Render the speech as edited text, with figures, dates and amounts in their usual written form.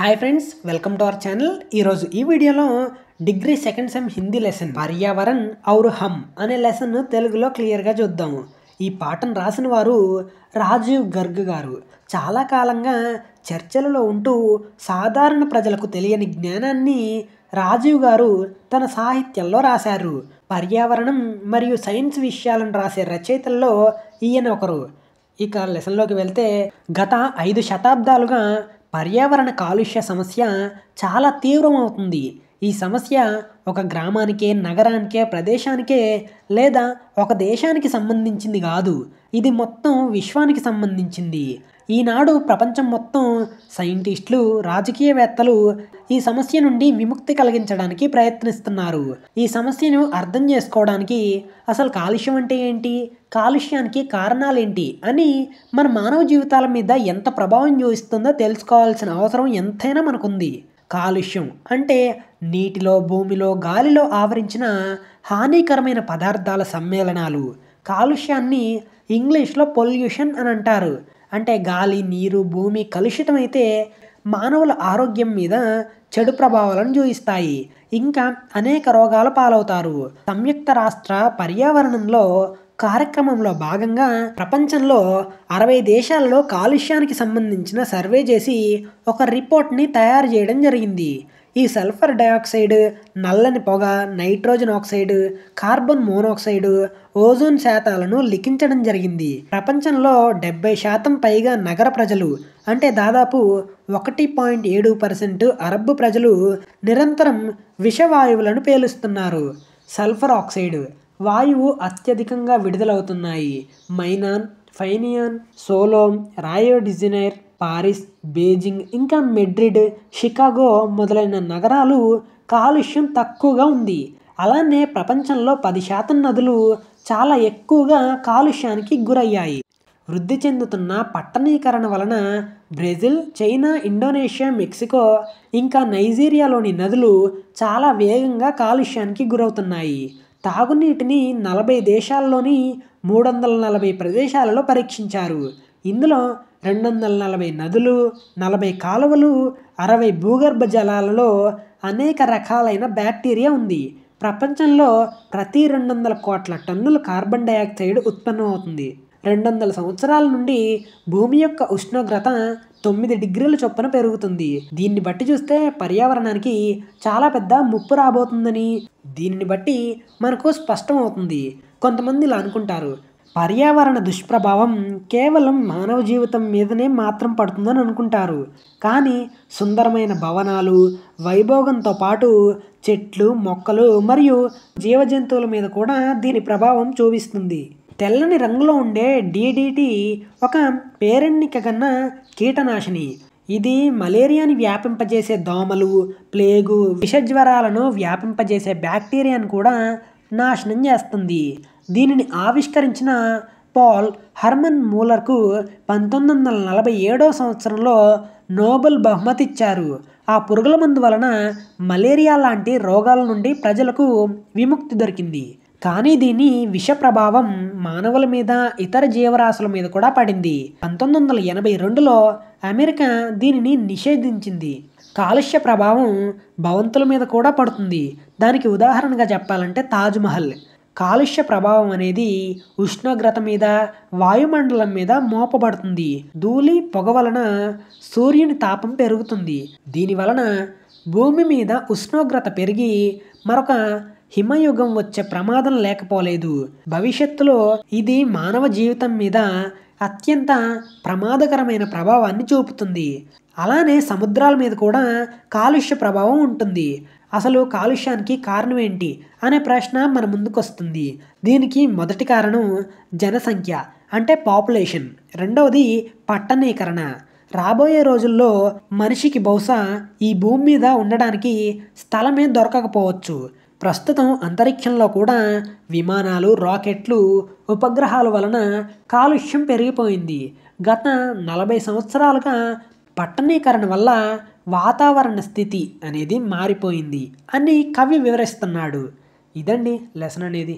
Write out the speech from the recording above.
Hi friends, welcome to our channel. ఈరోజు ఈ వీడియోలో degree second sem Hindi lesson Paryavaran aur Hum అనే లెసన్ తెలుగులో క్లియర్గా చూద్దాము. ఈ పాఠం రాసిన వారు రాజీవ్ గర్గ్ గారు. చాలా కాలంగా చర్చలలో ఉంటూ సాధారణ ప్రజలకు తెలియని జ్ఞానాన్ని రాజీవ్ గారు తన సాహిత్యంలో రాశారు. పర్యావరణం మరియు సైన్స్ విషయాలను రాసే రచయితల్లో ఈయన ఒకరు. ఇక లెసన్లోకి వెళ్తే, గత 5 శతాబ్దాలుగా పర్యావరణ కాలుష్య సమస్య చాలా తీవ్రమవుతుంది. ఈ సమస్య ఒక గ్రామానికే, నగరానికే, ప్రదేశానికే లేదా ఒక దేశానికి సంబంధించింది కాదు. ఇది మొత్తం విశ్వానికి సంబంధించింది. ఈనాడు ప్రపంచం మొత్తం సైంటిస్టులు, రాజకీయవేత్తలు ఈ సమస్య నుండి విముక్తి కలిగించడానికి ప్రయత్నిస్తున్నారు. ఈ సమస్యను అర్థం చేసుకోవడానికి అసలు కాలుష్యం అంటే ఏంటి, కాలుష్యానికి కారణాలేంటి అని మన మానవ జీవితాల మీద ఎంత ప్రభావం చూపిస్తుందో తెలుసుకోవాల్సిన అవసరం ఎంతైనా మనకుంది. కాలుష్యం అంటే నీటిలో, భూమిలో, గాలిలో ఆవరించిన హానికరమైన పదార్థాల సమ్మేళనాలు. కాలుష్యాన్ని ఇంగ్లీష్లో పొల్యూషన్ అని అంటారు. అంటే గాలి, నీరు, భూమి కలుషితమైతే మానవుల ఆరోగ్యం మీద చెడు ప్రభావాలను చూపిస్తాయి. ఇంకా అనేక రోగాల పాలవుతారు. సంయుక్త రాష్ట్ర పర్యావరణంలో కార్యక్రమంలో భాగంగా ప్రపంచంలో 60 దేశాలలో కాలుష్యానికి సంబంధించిన సర్వే చేసి ఒక రిపోర్ట్ని తయారు చేయడం జరిగింది. ఈ సల్ఫర్ డయాక్సైడ్, నల్లని పొగ, nitrogen oxide, carbon monoxide, ozone శాతాలను లిఖించడం జరిగింది. ప్రపంచంలో 70% పైగా నగర ప్రజలు, అంటే దాదాపు 1.7% అరబ్ ప్రజలు నిరంతరం విషవాయువులను పీలుస్తున్నారు. సల్ఫర్ ఆక్సైడ్ వాయువు అత్యధికంగా విడుదలవుతున్నాయి. మైనాన్, ఫైనియాన్, సోలోమ్, రాయో డి జనైరో, పారిస్, బీజింగ్, ఇంకా మెడ్రిడ్, షికాగో మొదలైన నగరాలు కాలుష్యం తక్కువగా ఉంది. అలానే ప్రపంచంలో 10% నదులు చాలా ఎక్కువగా కాలుష్యానికి గురయ్యాయి. వృద్ధి చెందుతున్న పట్టణీకరణ వలన బ్రెజిల్, చైనా, ఇండోనేషియా, మెక్సికో, ఇంకా నైజీరియాలోని నదులు చాలా వేగంగా కాలుష్యానికి గురవుతున్నాయి. తాగునీటిని 40 దేశాల్లోని 340 ప్రదేశాలలో పరీక్షించారు. ఇందులో 240 నదులు, 40 కాలువలు, 60 భూగర్భ జలాలలో అనేక రకాలైన బ్యాక్టీరియా ఉంది. ప్రపంచంలో ప్రతి 200 కోట్ల టన్నుల కార్బన్ డయాక్సైడ్ ఉత్పన్నమవుతుంది. 200 సంవత్సరాల నుండి భూమి యొక్క ఉష్ణోగ్రత 9 డిగ్రీల చొప్పున పెరుగుతుంది. దీన్ని బట్టి చూస్తే పర్యావరణానికి చాలా పెద్ద ముప్పు రాబోతుందని దీనిని బట్టి మనకు స్పష్టమవుతుంది. కొంతమంది ఇలా అనుకుంటారు, పర్యావరణ దుష్ప్రభావం కేవలం మానవ జీవితం మీదనే మాత్రం పడుతుందని అనుకుంటారు. కానీ సుందరమైన భవనాలు, వైభోగంతో పాటు చెట్లు, మొక్కలు మరియు జీవజంతువుల మీద కూడా దీని ప్రభావం చూపిస్తుంది. తెల్లని రంగులో ఉండే DDT ఒక పేరెన్నిక కన్నా కీటనాశిని. ఇది మలేరియాని వ్యాపింపజేసే దోమలు, ప్లేగు, విషజ్వరాలను వ్యాపింపజేసే బ్యాక్టీరియాను కూడా నాశనం చేస్తుంది. దీనిని ఆవిష్కరించిన పాల్ హర్మన్ మూలర్కు 1947వ సంవత్సరంలో నోబెల్ బహుమతి ఇచ్చారు. ఆ పురుగుల మందు వలన మలేరియా లాంటి రోగాల నుండి ప్రజలకు విముక్తి దొరికింది. కానీ దీని విష ప్రభావం మానవుల మీద, ఇతర జీవరాశుల మీద కూడా పడింది. 1982లో అమెరికా దీనిని నిషేధించింది. కాలుష్య ప్రభావం భవంతుల మీద కూడా పడుతుంది. దానికి ఉదాహరణగా చెప్పాలంటే తాజ్మహల్. కాలుష్య ప్రభావం అనేది ఉష్ణోగ్రత మీద, వాయుమండలం మీద మోపబడుతుంది. ధూళి, పొగ వలన సూర్యుని తాపం పెరుగుతుంది. దీని వలన భూమి మీద ఉష్ణోగ్రత పెరిగి మరొక హిమయుగం వచ్చే ప్రమాదం లేకపోలేదు. భవిష్యత్తులో ఇది మానవ జీవితం మీద అత్యంత ప్రమాదకరమైన ప్రభావాన్ని చూపుతుంది. అలానే సముద్రాల మీద కూడా కాలుష్య ప్రభావం ఉంటుంది. అసలు కాలుష్యానికి కారణం ఏంటి అనే ప్రశ్న మన ముందుకు వస్తుంది. దీనికి మొదటి కారణం జనసంఖ్య, అంటే పాపులేషన్. రెండవది పట్టణీకరణ. రాబోయే రోజుల్లో మనిషికి బహుశా ఈ భూమి మీద ఉండడానికి స్థలమే దొరకకపోవచ్చు. ప్రస్తుతం అంతరిక్షంలో కూడా విమానాలు, రాకెట్లు, ఉపగ్రహాల వలన కాలుష్యం పెరిగిపోయింది. గత 40 సంవత్సరాలుగా పట్టణీకరణ వల్ల వాతావరణ స్థితి అనేది మారిపోయింది అని కవి వివరిస్తున్నాడు. ఇదండి లెసన్ అనేది.